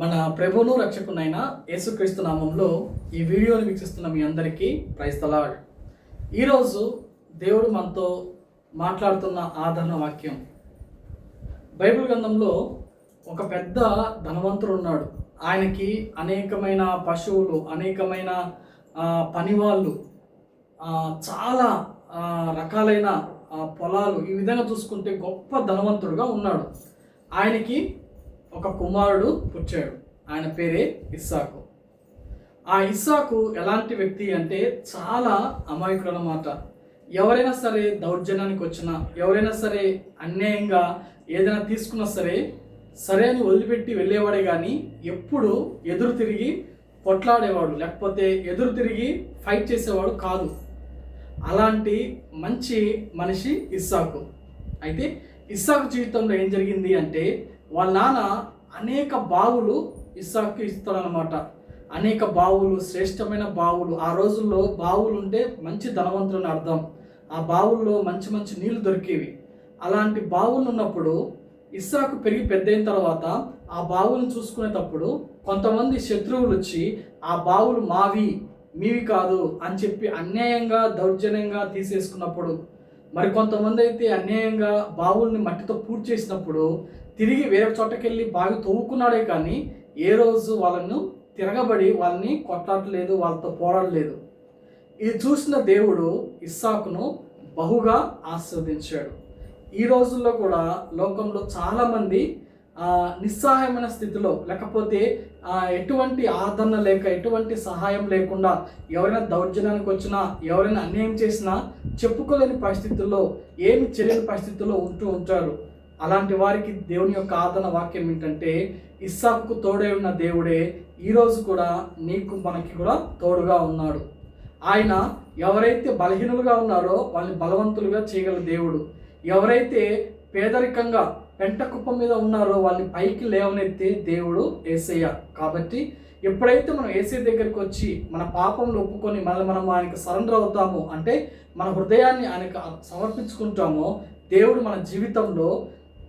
మన ప్రభువును రక్షకునైన యేసుక్రీస్తు నామంలో ఈ వీడియోని వీక్షిస్తున్న మీ అందరికీ ప్రైజ్ ది లార్డ్. ఈరోజు దేవుడు మనతో మాట్లాడుతున్న ఆదరణ వాక్యం. బైబిల్ గ్రంథంలో ఒక పెద్ద ధనవంతుడు ఉన్నాడు. ఆయనకి అనేకమైన పశువులు, అనేకమైన పనివాళ్ళు, చాలా రకాలైన పొలాలు, ఈ విధంగా చూసుకుంటే గొప్ప ధనవంతుడుగా ఉన్నాడు. ఆయనకి ఒక కుమారుడు పుట్టాడు. ఆయన పేరే ఇస్సాకు. ఆ ఇస్సాకు ఎలాంటి వ్యక్తి అంటే చాలా అమాయకుడు అన్నమాట. ఎవరైనా సరే దౌర్జన్యానికి వచ్చినా, ఎవరైనా సరే అన్యాయంగా ఏదైనా తీసుకున్నా సరే అని వదిలిపెట్టి వెళ్ళేవాడే కానీ ఎప్పుడు ఎదురు తిరిగి కొట్లాడేవాడు, లేకపోతే ఎదురు తిరిగి ఫైట్ చేసేవాడు కాదు. అలాంటి మంచి మనిషి ఇస్సాకు. అయితే ఇస్సాకు జీవితంలో ఏం జరిగింది అంటే, వాళ్ళ నాన్న అనేక బావులు ఇస్సాకుకి ఇస్తాడనమాట. అనేక బావులు, శ్రేష్టమైన బావులు. ఆ రోజుల్లో బావులు ఉంటే మంచి ధనవంతులని అర్థం. ఆ బావుల్లో మంచి మంచి నీళ్లు దొరికేవి. అలాంటి బావులు ఉన్నప్పుడు ఇస్సాకు పెరిగి పెద్దయిన తర్వాత ఆ బావులను చూసుకునేటప్పుడు కొంతమంది శత్రువులు వచ్చి ఆ బావులు మీవి కాదు అని చెప్పి అన్యాయంగా దౌర్జన్యంగా తీసేసుకున్నప్పుడు, మరి కొంతమంది అయితే అన్యాయంగా బావుల్ని మట్టితో పూర్తి చేసినప్పుడు తిరిగి వేరే చోటకెళ్ళి బావి తవ్వుకున్నాడే కానీ ఏ రోజు వాళ్ళను తిరగబడి వాళ్ళని కొట్లాడలేదు, వాళ్ళతో పోరాడలేదు. ఇది చూసిన దేవుడు ఇస్సాకును బహుగా ఆశీర్వదించాడు. ఈ రోజుల్లో కూడా లోకంలో చాలామంది నిస్సహాయమైన స్థితిలో, లేకపోతే ఎటువంటి ఆదరణ లేక, ఎటువంటి సహాయం లేకుండా, ఎవరైనా దౌర్జన్యానికి వచ్చినా, ఎవరైనా అన్యాయం చేసినా చెప్పుకోలేని పరిస్థితుల్లో, ఏమి చేయలేని పరిస్థితుల్లో ఉంటూ ఉంటారు. అలాంటి వారికి దేవుని యొక్క ఆదరణ వాక్యం ఏంటంటే, ఇస్సాకుకు తోడై ఉన్న దేవుడే ఈరోజు కూడా నీకు మనకి కూడా తోడుగా ఉన్నాడు. ఆయన ఎవరైతే బలహీనులుగా ఉన్నారో వాళ్ళని బలవంతులుగా చేయగల దేవుడు. ఎవరైతే పేదరికంగా పెంట కుప్ప మీద ఉన్నారో వాళ్ళని పైకి లేవనెత్తే దేవుడు యేసయ్య. కాబట్టి ఎప్పుడైతే మనం యేసయ్య దగ్గరికి వచ్చి మన పాపంలో ఒప్పుకొని మనం ఆయనకు సరెండర్ అవుతామో, అంటే మన హృదయాన్ని ఆయనకు సమర్పించుకుంటామో, దేవుడు మన జీవితంలో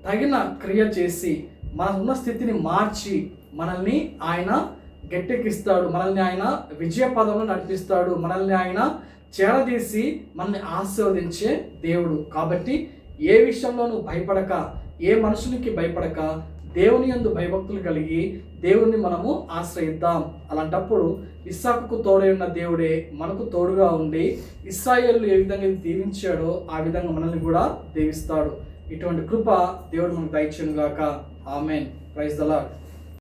తగిన క్రియ చేసి మన ఉన్న స్థితిని మార్చి మనల్ని ఆయన గట్టెక్కిస్తాడు, మనల్ని ఆయన విజయ పదంలో నడిపిస్తాడు, మనల్ని ఆయన చేరదీసి మనల్ని ఆశీర్వదించే దేవుడు. కాబట్టి ఏ విషయంలో నువ్వు భయపడక, ఏ మనుషునికి భయపడక, దేవుని యందు భయభక్తులు కలిగి దేవుణ్ణి మనము ఆశ్రయిద్దాం. అలాంటప్పుడు ఇస్సాకుకు తోడై ఉన్న దేవుడే మనకు తోడుగా ఉండి ఇశ్రాయేలు ఏ విధంగా దీవించాడో ఆ విధంగా మనల్ని కూడా దీవిస్తాడు. ఇటువంటి కృప దేవుడు మనకు దయచేయును గాక. ఆమేన్. Praise the lord.